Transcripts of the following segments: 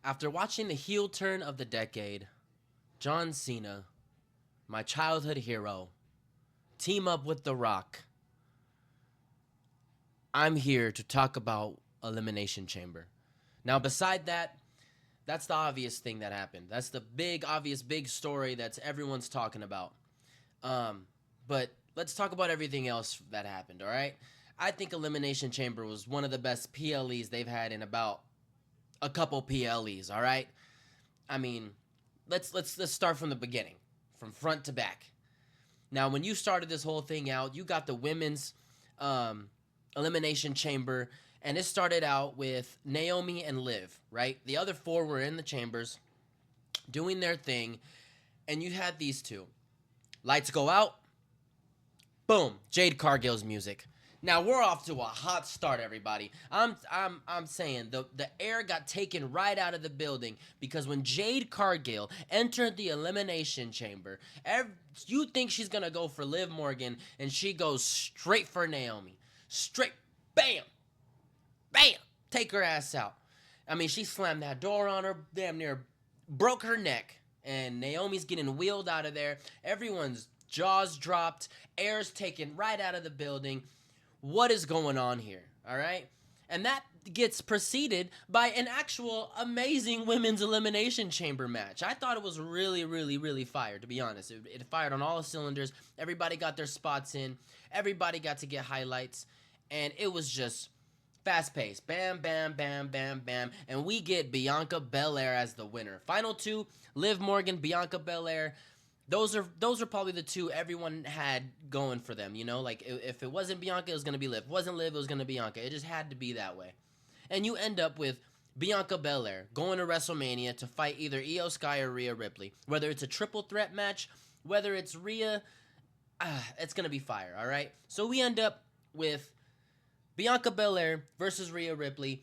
After watching the heel turn of the decade, John Cena, my childhood hero, team up with The Rock, I'm here to talk about Elimination Chamber. Now, beside that, that's the obvious thing that happened. That's the big, obvious, big story that's everyone's talking about. But let's talk about everything else that happened, all right? I think Elimination Chamber was one of the best PLEs they've had in about a couple PLEs, all right? I mean, let's start from the beginning, from front to back. Now, when you started this whole thing out, you got the women's um, elimination chamber, and it started out with Naomi and Liv, right? The other four were in the chambers doing their thing, and you had these two. Lights go out, boom, Jade Cargill's music. Now we're off to a hot start, everybody. I'm saying the air got taken right out of the building because when Jade Cargill entered the elimination chamber, you think she's gonna go for Liv Morgan, and she goes straight for Naomi, straight, bam, bam, take her ass out. I mean, she slammed that door on her, damn near broke her neck, and Naomi's getting wheeled out of there. Everyone's jaws dropped, air's taken right out of the building. What is going on here? All right. And that gets preceded by an actual amazing women's elimination chamber match. I thought it was really, really, really fire, to be honest. It fired on all cylinders. Everybody got their spots in. Everybody got to get highlights. And it was just fast paced. Bam, bam, bam, bam, bam. And we get Bianca Belair as the winner. Final two, Liv Morgan, Bianca Belair. Those are probably the two everyone had going for them, you know? Like, if it wasn't Bianca, it was going to be Liv. If it wasn't Liv, it was going to be Bianca. It just had to be that way. And you end up with Bianca Belair going to WrestleMania to fight either Io Sky or Rhea Ripley. Whether it's a triple threat match, whether it's Rhea, it's going to be fire, all right? So we end up with Bianca Belair versus Rhea Ripley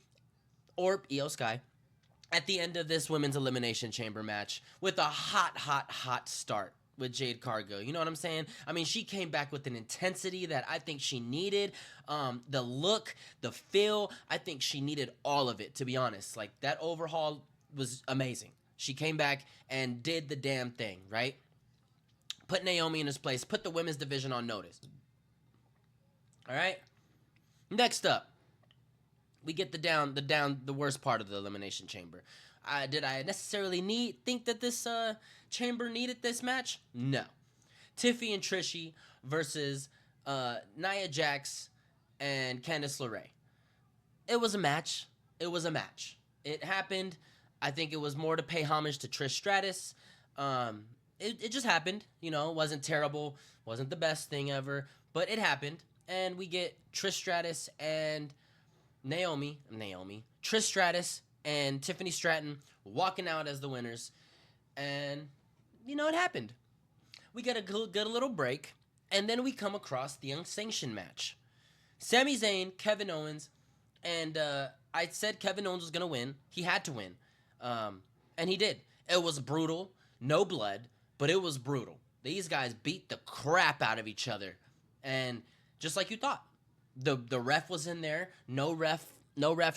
or Io Sky at the end of this women's elimination chamber match with a hot, hot, hot start with Jade Cargill. You know what I'm saying? I mean, she came back with an intensity that I think she needed. The look, the feel, I think she needed all of it, to be honest. Like, that overhaul was amazing. She came back and did the damn thing, right? Put Naomi in his place, put the women's division on notice. All right? Next up, we get the worst part of the elimination chamber. Did I necessarily think that this chamber needed this match? No. Tiffy and Trishy versus Nia Jax and Candice LeRae. It was a match. It was a match. It happened. I think it was more to pay homage to Trish Stratus. It just happened. You know, it wasn't terrible. Wasn't the best thing ever. But it happened. And we get Trish Stratus and Trish Stratus and Tiffany Stratton walking out as the winners. And, you know, it happened. We get a little break. And then we come across the unsanctioned match. Sami Zayn, Kevin Owens, and I said Kevin Owens was going to win. He had to win. And he did. It was brutal. No blood, but it was brutal. These guys beat the crap out of each other. And just like you thought. The ref was in there. No ref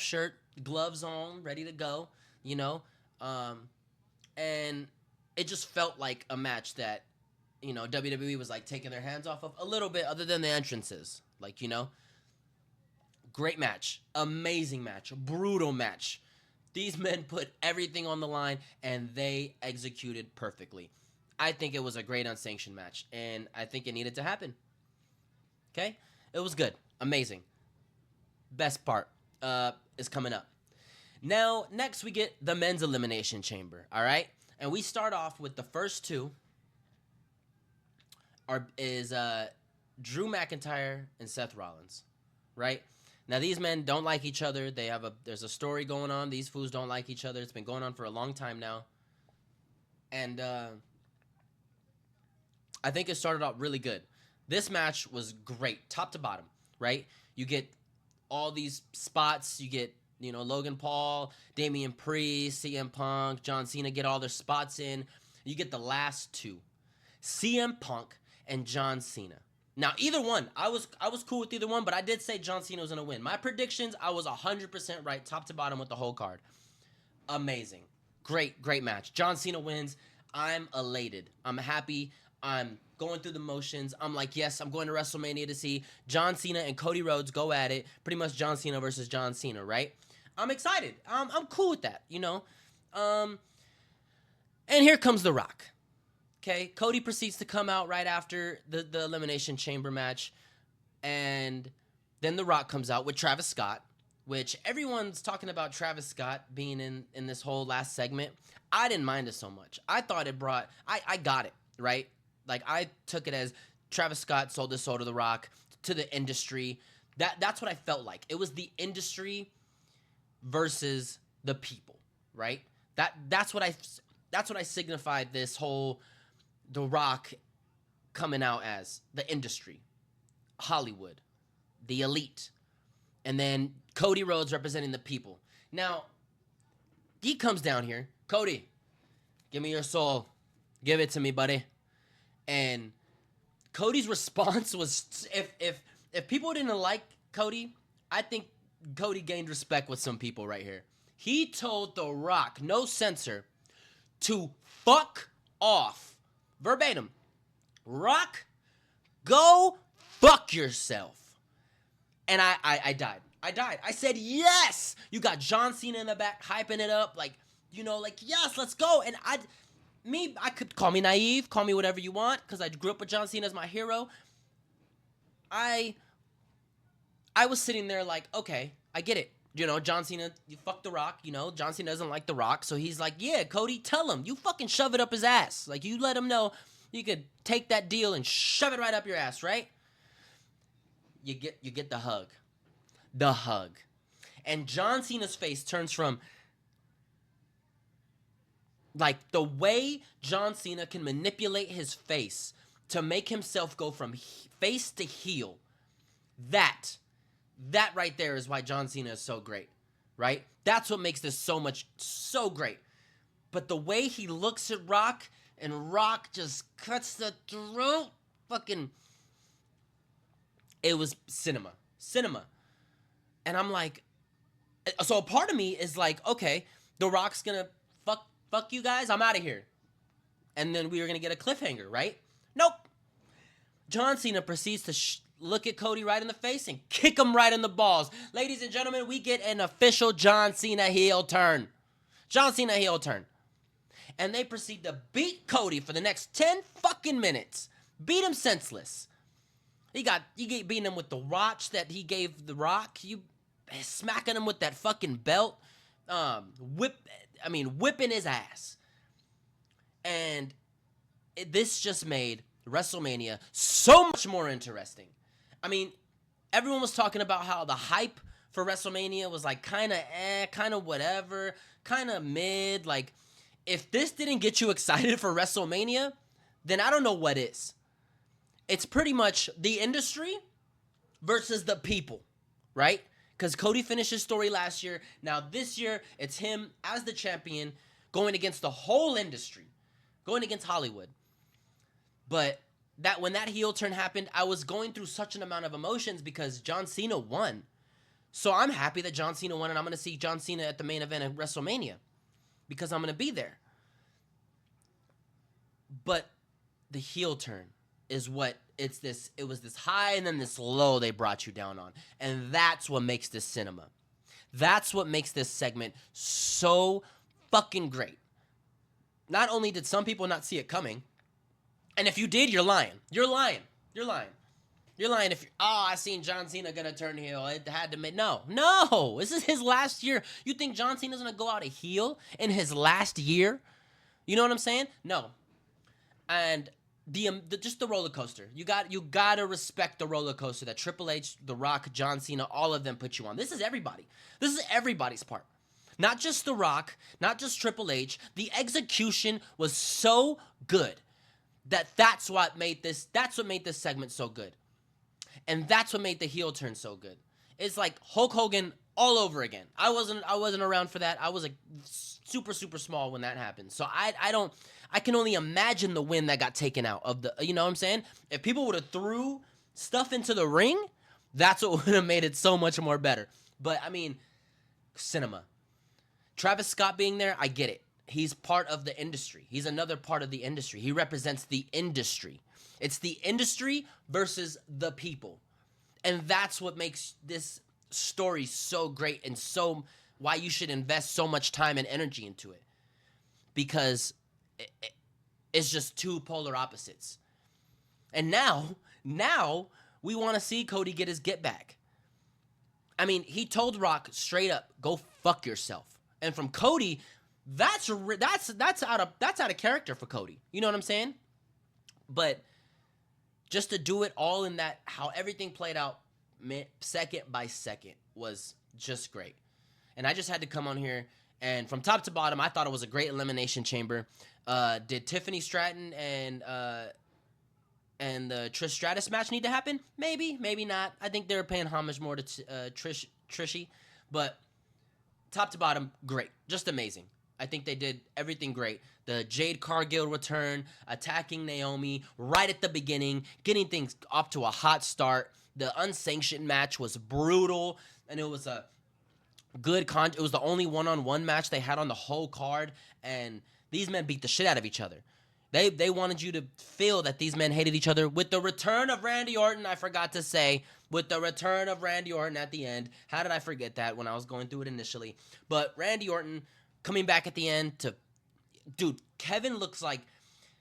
shirt, gloves on, ready to go, you know. And it just felt like a match that, you know, WWE was like taking their hands off of a little bit, other than the entrances. Like, you know, great match, amazing match, brutal match. These men put everything on the line and they executed perfectly. I think it was a great unsanctioned match, and I think it needed to happen. Okay? It was good. Amazing. Best part is coming up. Now, next we get the men's elimination chamber, all right? And we start off with the first two is Drew McIntyre and Seth Rollins, right? Now, these men don't like each other. There's a story going on. These fools don't like each other. It's been going on for a long time now. And I think it started out really good. This match was great, top to bottom, right? You get all these spots. You get, you know, Logan Paul, Damian Priest, CM Punk, John Cena get all their spots in. You get the last two, CM Punk and John Cena. Now, either one, I was cool with either one, but I did say John Cena was going to win. My predictions, I was 100% right, top to bottom with the whole card. amazing. Great match. John Cena wins. I'm elated. I'm happy. I'm going through the motions. I'm like, yes, I'm going to WrestleMania to see John Cena and Cody Rhodes go at it. Pretty much John Cena versus John Cena, right? I'm excited. I'm cool with that, you know? And here comes The Rock. Okay, Cody proceeds to come out right after the Elimination Chamber match. And then The Rock comes out with Travis Scott, which everyone's talking about Travis Scott being in this whole last segment. I didn't mind it so much. I thought it brought, I got it, right? Like, I took it as Travis Scott sold his soul to The Rock, to the industry. That's what I felt like. It was the industry versus the people, right? That's what I signified this whole The Rock coming out as. The industry, Hollywood, the elite, and then Cody Rhodes representing the people. Now, he comes down here. Cody, give me your soul. Give it to me, buddy. And Cody's response was, if people didn't like Cody, I think Cody gained respect with some people right here. He told The Rock, no censor, to fuck off. Verbatim. Rock, go fuck yourself. And I died. I said, yes! You got John Cena in the back hyping it up, like, you know, like, yes, let's go. And I could call me naive, call me whatever you want, because I grew up with John Cena as my hero. I was sitting there like, okay, I get it. You know, John Cena, you fuck The Rock, you know, John Cena doesn't like The Rock, so he's like, yeah, Cody, tell him. You fucking shove it up his ass. Like, you let him know you could take that deal and shove it right up your ass, right? You get the hug. The hug. And John Cena's face turns from, like, the way John Cena can manipulate his face to make himself go from face to heel, that right there is why John Cena is so great, right? That's what makes this so great. But the way he looks at Rock, and Rock just cuts the throat, fucking, it was cinema. And I'm like, so a part of me is like, okay, The Rock's gonna fuck you guys, I'm out of here. And then we were gonna get a cliffhanger, right? Nope. John Cena proceeds to look at Cody right in the face and kick him right in the balls. Ladies and gentlemen, we get an official John Cena heel turn. And they proceed to beat Cody for the next 10 fucking minutes. Beat him senseless. You beating him with the watch that he gave The Rock. You smacking him with that fucking belt. Whipping his ass. And this just made WrestleMania so much more interesting. I mean, everyone was talking about how the hype for WrestleMania was like kind of whatever, kind of mid. Like, if this didn't get you excited for WrestleMania, then I don't know what is. It's pretty much the industry versus the people, right? Because Cody finished his story last year. Now this year, it's him as the champion going against the whole industry, going against Hollywood. But when that heel turn happened, I was going through such an amount of emotions because John Cena won. So I'm happy that John Cena won, and I'm going to see John Cena at the main event of WrestleMania because I'm going to be there. But the heel turn is what it was this high and then this low they brought you down on. And that's what makes this cinema. That's what makes this segment so fucking great. Not only did some people not see it coming, and if you did, you're lying. You're lying if I seen John Cena gonna turn heel. It had to make, no. This is his last year. You think John Cena's gonna go out a heel in his last year? You know what I'm saying? No. And just the roller coaster. You gotta respect the roller coaster that Triple H, The Rock, John Cena, all of them put you on. This is everybody. This is everybody's part. Not just The Rock, not just Triple H. The execution was so good that's what made this segment so good. And that's what made the heel turn so good. It's like Hulk Hogan all over again. I wasn't around for that. I was like super, super small when that happened. So I can only imagine the win that got taken out of the, you know what I'm saying? If people would have threw stuff into the ring, that's what would have made it so much more better. But I mean, cinema. Travis Scott being there, I get it. He's part of the industry. He's another part of the industry. He represents the industry. It's the industry versus the people. And that's what makes this story so great and so why you should invest so much time and energy into it. Because it's just two polar opposites. And now we want to see Cody get his get back. I mean, he told Rock straight up, "Go fuck yourself." And from Cody, that's out of character for Cody. You know what I'm saying? But just to do it all in that, how everything played out second by second was just great. And I just had to come on here, and from top to bottom, I thought it was a great Elimination Chamber. Did Tiffany Stratton and the Trish Stratus match need to happen? Maybe, maybe not. I think they're paying homage more to Trishy. But top to bottom, great. Just amazing. I think they did everything great. The Jade Cargill return, attacking Naomi right at the beginning, getting things off to a hot start. The unsanctioned match was brutal, and it was a good it was the only one-on-one match they had on the whole card, and these men beat the shit out of each other. They wanted you to feel that these men hated each other. With the return of Randy Orton, I forgot to say, with the return of Randy Orton at the end. How did I forget that when I was going through it initially? But Randy Orton coming back at the end to... Dude, Kevin looks like...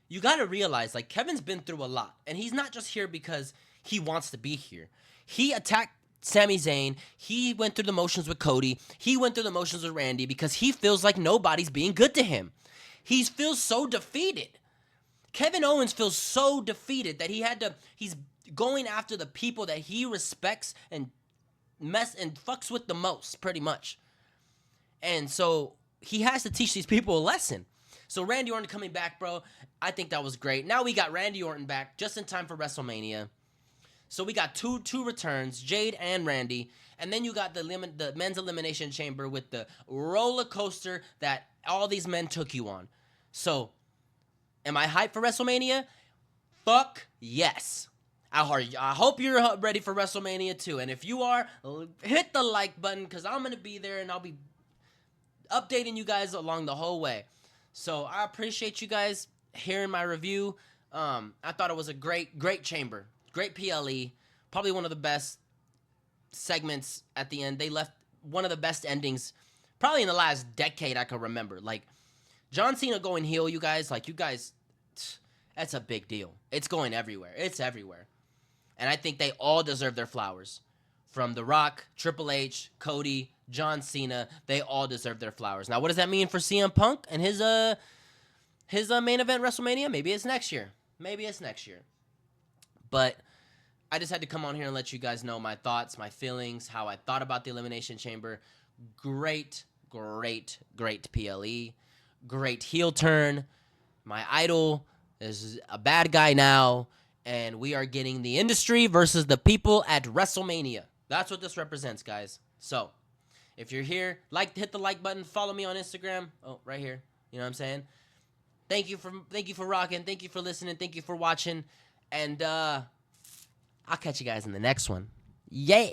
You got to realize, like, Kevin's been through a lot. And he's not just here because he wants to be here. He attacked Sami Zayn. He went through the motions with Cody. He went through the motions with Randy because he feels like nobody's being good to him. He feels so defeated. Kevin Owens feels so defeated that he's going after the people that he respects and fucks with the most, pretty much. And so he has to teach these people a lesson. So Randy Orton coming back, bro, I think that was great. Now we got Randy Orton back just in time for WrestleMania. So we got two returns, Jade and Randy. And then you got the men's elimination chamber with the roller coaster that all these men took you on. So, am I hyped for WrestleMania? Fuck yes. I hope you're ready for WrestleMania too. And if you are, hit the like button because I'm going to be there and I'll be updating you guys along the whole way. So, I appreciate you guys hearing my review. I thought it was a great chamber. Great PLE. Probably one of the best segments at the end. They left one of the best endings probably in the last decade I can remember. Like, John Cena going heel, you guys, that's a big deal. It's going everywhere. It's everywhere. And I think they all deserve their flowers. From The Rock, Triple H, Cody, John Cena, they all deserve their flowers. Now, what does that mean for CM Punk and his main event WrestleMania? Maybe it's next year. But I just had to come on here and let you guys know my thoughts, my feelings, how I thought about the Elimination Chamber. Great PLE. Great heel turn. My idol is a bad guy now, and we are getting the industry versus the people at WrestleMania. That's what this represents, guys. So, if you're here, hit the like button, follow me on Instagram. Oh, right here. You know what I'm saying? Thank you for rocking. Thank you for listening. Thank you for watching. And I'll catch you guys in the next one. Yeah.